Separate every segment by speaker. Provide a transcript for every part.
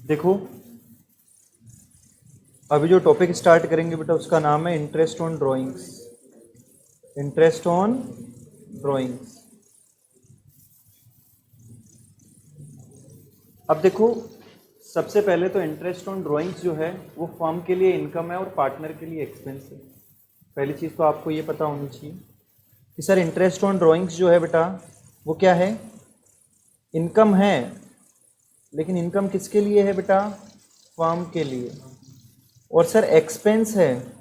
Speaker 1: देखो अभी जो टॉपिक स्टार्ट करेंगे बेटा उसका नाम है interest on drawings. Interest on drawings. अब देखो सबसे पहले तो इंटरेस्ट ऑन ड्राइंग्स जो है वो फर्म के लिए इनकम है और पार्टनर के लिए एक्सपेंस है। पहली चीज़ तो आपको ये पता होनी चाहिए कि सर इंटरेस्ट ऑन ड्राइंग्स जो है बेटा वो क्या है, इनकम है। लेकिन इनकम किसके लिए है बेटा, फर्म के लिए। और सर एक्सपेंस है,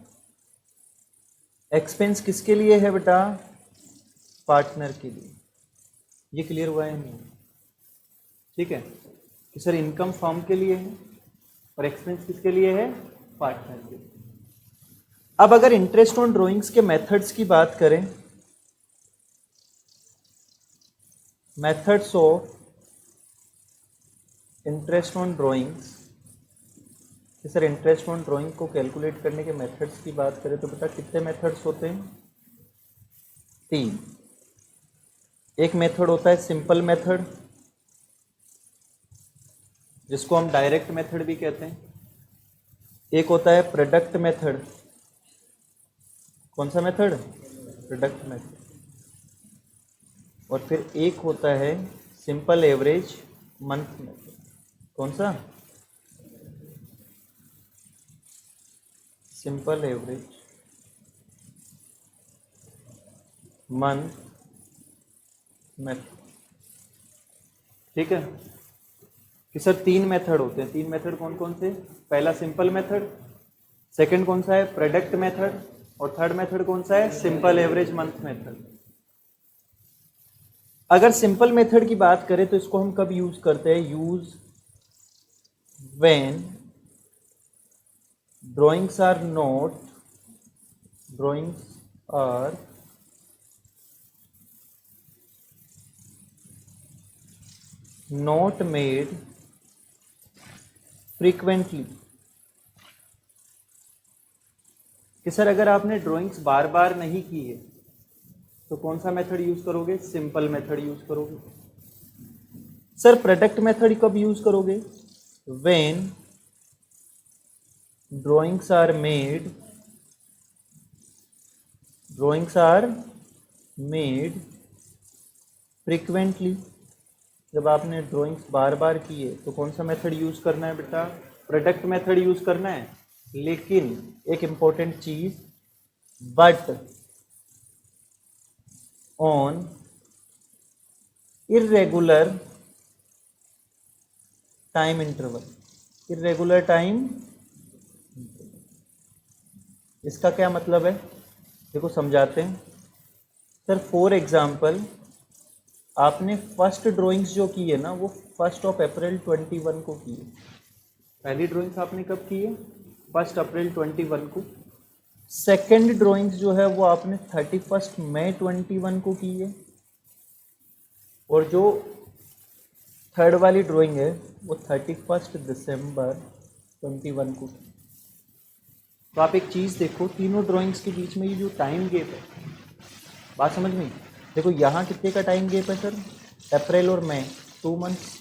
Speaker 1: एक्सपेंस किसके लिए है बेटा, पार्टनर के लिए। ये क्लियर हुआ है नहीं? ठीक है कि सर इनकम फर्म के लिए है और एक्सपेंस किसके लिए है, पार्टनर के लिए। अब अगर इंटरेस्ट ऑन ड्राइंग्स के मेथड्स की बात करें, methods of interest on drawings, sir interest on drawing को कैलकुलेट करने के मेथड्स की बात करें तो बेटा कितने मेथड्स होते हैं, 3। एक मेथड होता है सिंपल मेथड जिसको हम डायरेक्ट मेथड भी कहते हैं। एक होता है प्रोडक्ट मेथड। कौन सा मेथड, प्रोडक्ट मेथड। और फिर एक होता है सिंपल एवरेज मंथ मेथड। कौन सा, सिंपल एवरेज मंथ मेथड। ठीक है कि सर 3 मेथड होते हैं। 3 मेथड कौन कौन से, पहला सिंपल मेथड, सेकंड कौन सा है प्रोडक्ट मेथड, और थर्ड मेथड कौन सा है, सिंपल एवरेज मंथ मेथड। अगर सिंपल मेथड की बात करें तो इसको हम कब यूज करते हैं, use when drawings are not made frequently. कि सर अगर आपने ड्राइंग्स बार बार नहीं की है तो कौन सा मेथड यूज करोगे, सिंपल मेथड यूज करोगे। सर प्रोडक्ट मेथड कब यूज करोगे, when drawings are made frequently. जब आपने ड्राइंग्स बार बार की है तो कौन सा मेथड यूज करना है बेटा, प्रोडक्ट मेथड यूज करना है। लेकिन एक इंपॉर्टेंट चीज, but on irregular time interval. Irregular time, इसका क्या मतलब है, देखो समझाते हैं। सर फॉर एग्जाम्पल आपने फर्स्ट ड्राइंग्स जो की है ना वो 1 अप्रैल 21 को की है। पहली ड्राइंग्स आपने कब की है, 1 अप्रैल 21 को। सेकंड ड्राइंग्स जो है वो आपने 31 मई 21 को की है। और जो थर्ड वाली ड्राइंग है वो 31 दिसंबर 21 को की। तो आप एक चीज़ देखो, तीनों ड्राइंग्स के बीच में ये जो टाइम गेप है, बात समझ में, देखो यहाँ कितने का टाइम गेप है सर, अप्रैल और मई 2 मंथ्स।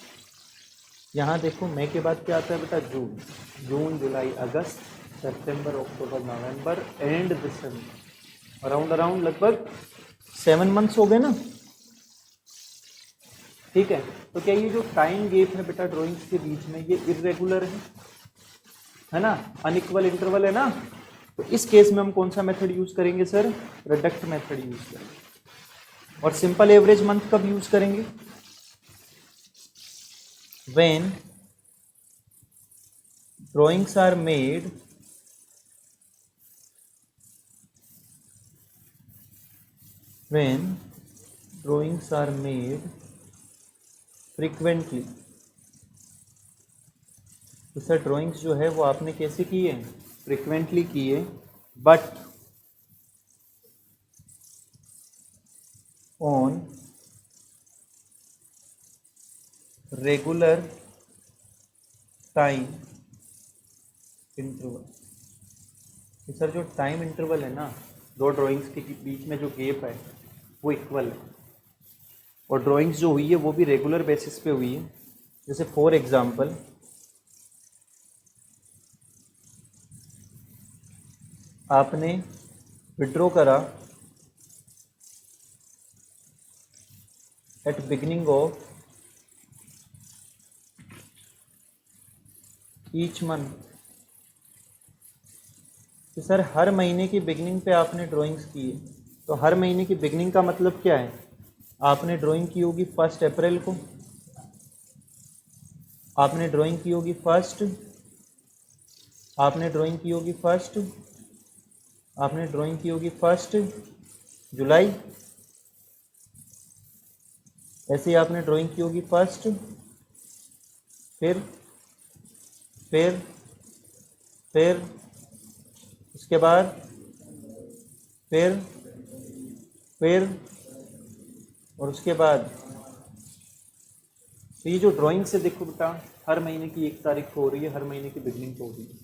Speaker 1: यहाँ देखो मई के बाद क्या आता है बेटा, जून जुलाई अगस्त सितंबर अक्टूबर नवंबर एंड दिसंबर, अराउंड लगभग 7 मंथ्स हो गए ना। ठीक है, तो क्या ये जो टाइम गेप है बेटा ड्राइंग्स के बीच में ये इरेगुलर है ना, अनइक्वल इंटरवल है ना। तो इस केस में हम कौन सा मेथड यूज करेंगे सर, प्रोडक्ट मेथड यूज करेंगे। और सिंपल एवरेज मंथ कब यूज करेंगे, when drawings are made frequently. तो सर ड्राइंग्स जो है वो आपने कैसे की है, फ्रीक्वेंटली की है, but on regular time interval. Sir जो टाइम इंटरवल है ना दो ड्राइंग्स के बीच में जो गेप है वो इक्वल है, और ड्राइंग्स जो हुई है वो भी रेगुलर बेसिस पे हुई है। जैसे फॉर एग्जांपल आपने विड्रॉ करा at beginning of each month, तो सर हर महीने की बिगनिंग पे आपने ड्राइंग्स की है, तो हर महीने की बिगनिंग का मतलब क्या है? आपने ड्राइंग की होगी 1 अप्रैल को, आपने ड्राइंग की होगी आपने ड्राइंग की होगी आपने ड्राइंग की होगी 1 जुलाई, ऐसे ही आपने ड्राइंग की होगी फिर फिर फिर उसके बाद फिर और उसके बाद। तो ये जो ड्राइंग से देखो बेटा, हर महीने की 1 तारीख को हो रही है, हर महीने की बिगनिंग को हो रही है,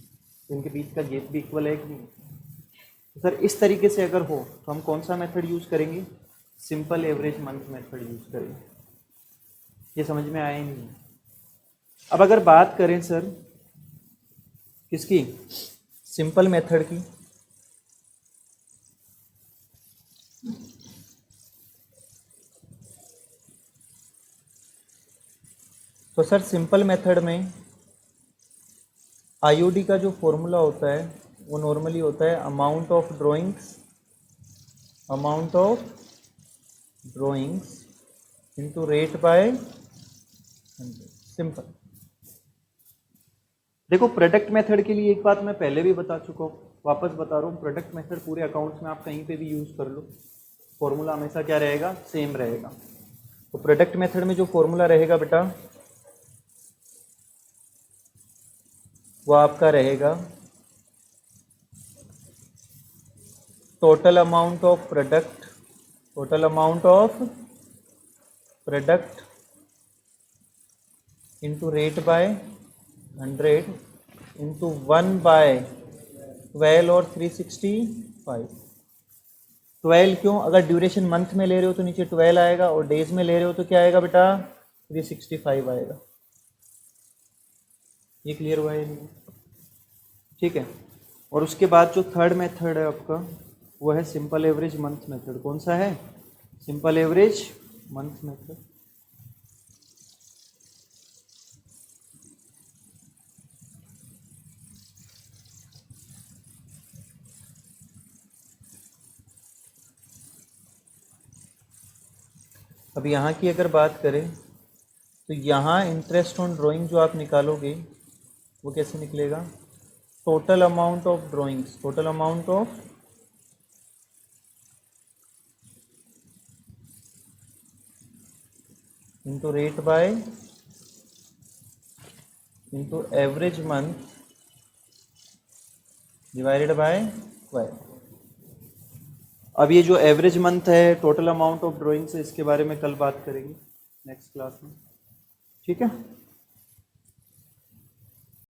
Speaker 1: तो इनके बीच का गैप भी इक्वल है कि नहीं? तो सर इस तरीके से अगर हो तो हम कौन सा मेथड यूज़ करेंगे? Simple average month method use करेंगे। ये समझ में आया ही नहीं? अब अगर बात करें सर किसकी, सिंपल मेथड की, तो सर सिंपल मेथड में आईओडी का जो फॉर्मूला होता है वो नॉर्मली होता है amount of drawings into rate by 100। Simple. देखो प्रोडक्ट मेथड के लिए एक बात मैं पहले भी बता चुका हूँ, वापस बता रहा हूँ, प्रोडक्ट मेथड पूरे अकाउंट्स में आप कहीं पे भी यूज़ कर लो, फॉर्मूला हमेशा क्या रहेगा? सेम रहेगा। तो प्रोडक्ट मेथड में जो फॉर्मूला रहेगा बेटा वो आपका रहेगा total amount of product into rate by 100 into 1/12 और 365। 12 क्यों? अगर ड्यूरेशन मंथ में ले रहे हो तो नीचे 12 आएगा, और डेज में ले रहे हो तो क्या आएगा बेटा? 365 आएगा। ये क्लियर हुआ है नहीं? ठीक है। और उसके बाद जो थर्ड मेथड है आपका वो है सिंपल एवरेज मंथ मेथड। कौन सा है? Simple average month method. अब यहाँ की अगर बात करें तो यहाँ इंटरेस्ट ऑन ड्राइंग जो आप निकालोगे वो कैसे निकलेगा? Total amount of drawings into rate by into average month divided by 12। अब ये जो एवरेज मंथ है, टोटल अमाउंट ऑफ ड्राइंग्स है, इसके बारे में कल बात करेंगे नेक्स्ट क्लास में। ठीक है।